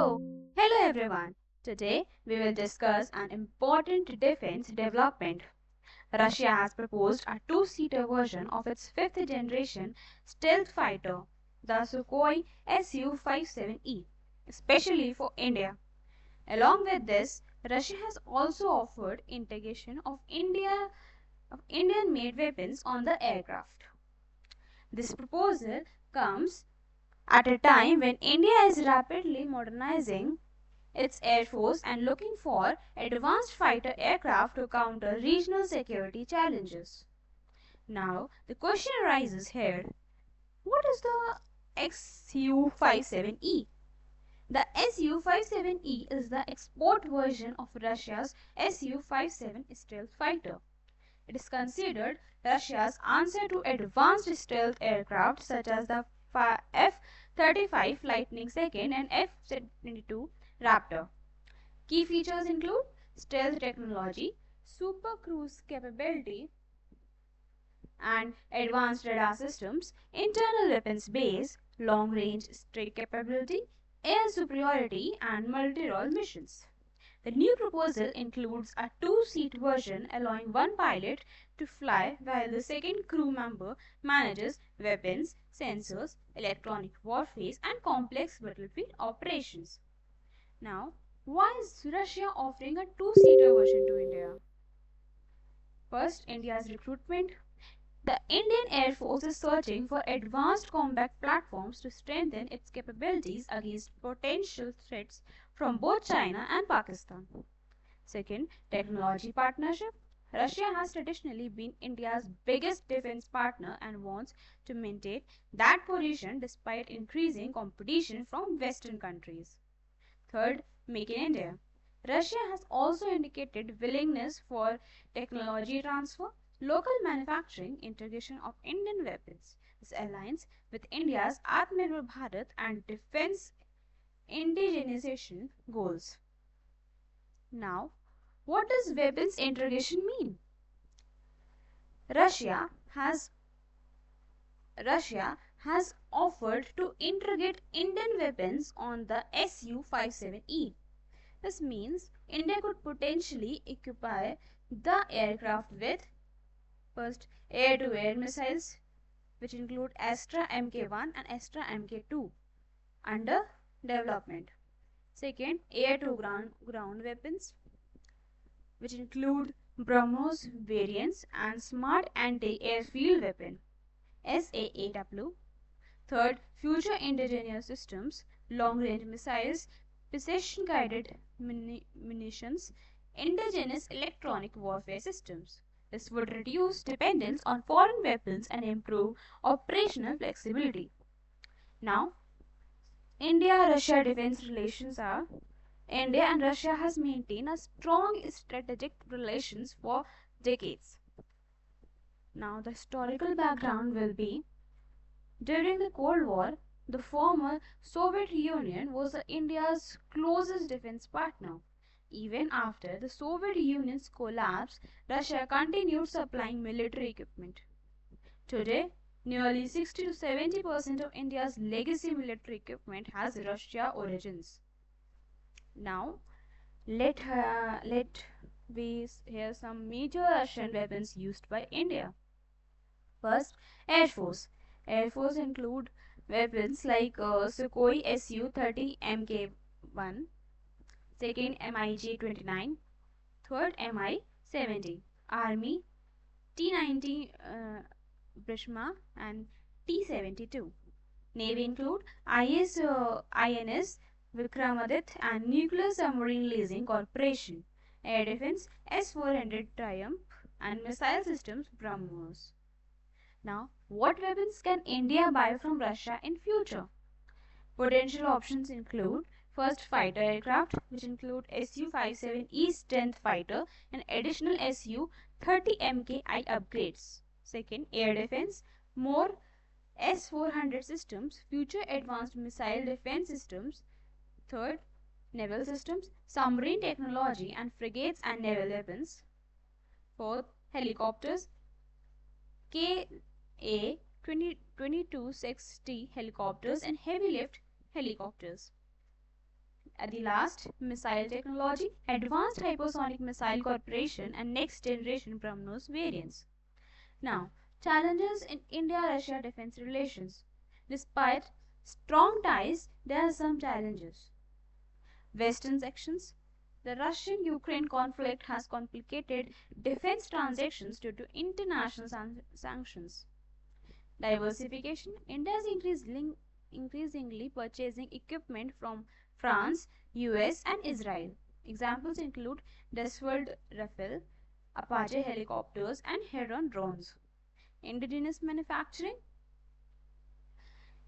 Hello everyone. Today we will discuss an important defense development. Russia has proposed a two-seater version of its fifth generation stealth fighter, the Sukhoi Su-57E, especially for India. Along with this, Russia has also offered integration of Indian-made weapons on the aircraft. This proposal comes at a time when India is rapidly modernizing its air force and looking for advanced fighter aircraft to counter regional security challenges. Now, the question arises here, what is the Su-57E? The Su-57E is the export version of Russia's Su-57 stealth fighter. It is considered Russia's answer to advanced stealth aircraft such as the F-35 Lightning II and F-22 Raptor. Key features include stealth technology, super cruise capability, and advanced radar systems, internal weapons base, long-range strike capability, air superiority, and multi-role missions. The new proposal includes a two-seat version allowing one pilot to fly while the second crew member manages weapons, sensors, electronic warfare, and complex battlefield operations. Now, why is Russia offering a two-seater version to India? First, India's recruitment. The Indian Air Force is searching for advanced combat platforms to strengthen its capabilities against potential threats from both China and Pakistan. Second, technology partnership. Russia has traditionally been India's biggest defense partner and wants to maintain that position despite increasing competition from Western countries. Third, Make in India. Russia has also indicated willingness for technology transfer, local manufacturing, integration of Indian weapons. This aligns with India's Atmanirbhar Bharat and defense indigenization goals. Now, what does weapons integration mean? Russia has offered to integrate Indian weapons on the Su-57E. This means India could potentially equip the aircraft with first air-to-air missiles, which include Astra Mk1 and Astra Mk2 under development. Second, air-to-ground weapons, which include BrahMos variants and smart anti-airfield weapon SAAW. Third, future indigenous systems, long-range missiles, precision-guided munitions, indigenous electronic warfare systems. This would reduce dependence on foreign weapons and improve operational flexibility. Now, India-Russia defense relations are India and Russia has maintained a strong strategic relations for decades. Now, the historical background will be during the Cold War, the former Soviet Union was India's closest defense partner. Even after the Soviet Union's collapse, Russia continued supplying military equipment. Today, nearly 60 to 70% of India's legacy military equipment has Russia origins. Now, let we hear some major Russian weapons used by India. First, Air Force. Air Force include weapons like Sukhoi Su-30 Mk1, second MiG-29, third Mi-70, Army T-90 Brishma and T-72. Navy include INS Vikramaditya and Nuclear Submarine Leasing Corporation. Air Defense S-400 Triumph and Missile Systems BrahMos. Now, what weapons can India buy from Russia in future? Potential options include first, fighter aircraft, which include Su-57E strength fighter and additional Su-30 MKI upgrades. Second, air defense, more S-400 systems, future advanced missile defense systems. Third, naval systems, submarine technology and frigates and naval weapons. Fourth, helicopters, Ka-2260 helicopters and heavy lift helicopters. At the last, missile technology, Advanced Hypersonic Missile Corporation and Next Generation BrahMos variants. Now, challenges in India-Russia defense relations. Despite strong ties, there are some challenges. Western sections. The Russian-Ukraine conflict has complicated defense transactions due to international sanctions. Diversification. India is increasingly purchasing equipment from France, US, and Israel. Examples include Dassault Rafale, Apache helicopters, and Heron drones. Indigenous manufacturing.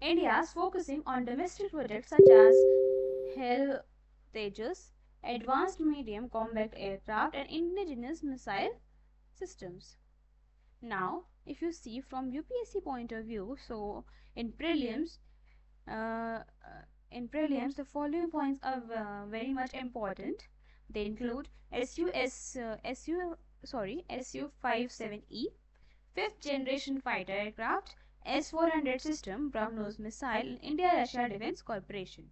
India is focusing on domestic projects such as Hell Tejas, advanced medium combat aircraft, and indigenous missile systems. Now, if you see from UPSC point of view, so in prelims, uh, the following points are very much important. They include Su-57E, fifth generation fighter aircraft, S-400 system, BrahMos missile, India-Russia Defense Corporation.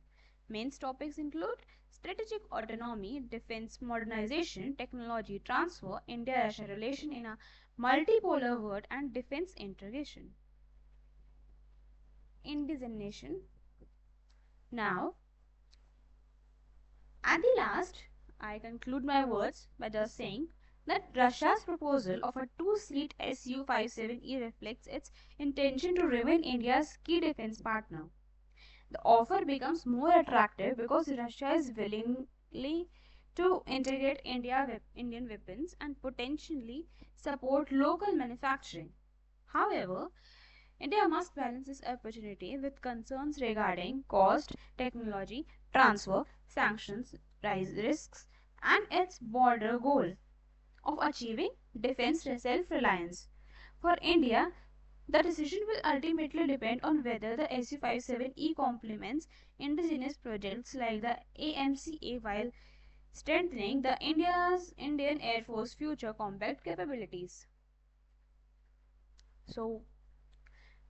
Main topics include strategic autonomy, defense modernization, technology transfer, India-Russia relation in a multipolar world, and defense integration. Indigenation. Now, at the last, I conclude my words by just saying that Russia's proposal of a two-seat Su-57E reflects its intention to remain India's key defense partner. The offer becomes more attractive because Russia is willingly to integrate Indian weapons and potentially support local manufacturing. However, India must balance this opportunity with concerns regarding cost, technology, transfer, sanctions, risks, and its broader goal of achieving defense self-reliance. For India, the decision will ultimately depend on whether the Su-57E complements indigenous projects like the AMCA while strengthening the Indian Air Force future combat capabilities. So,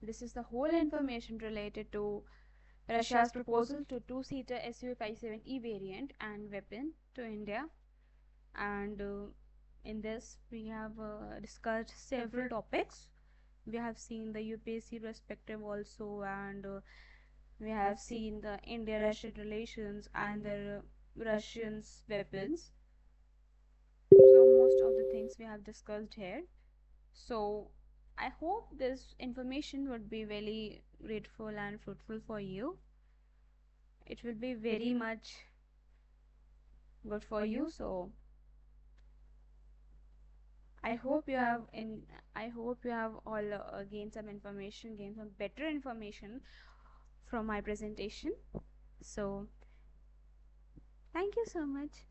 this is the whole information related to Russia's proposal to two-seater Su-57E variant and weapon to India. And in this, we have discussed several topics. We have seen the UPSC perspective also, and we have seen the India-Russian relations and the Russians' weapons. So most of the things we have discussed here. So I hope this information would be very grateful and fruitful for you. It will be very much good for you. So I hope you have all gained some information, gained some better information from my presentation. So thank you so much.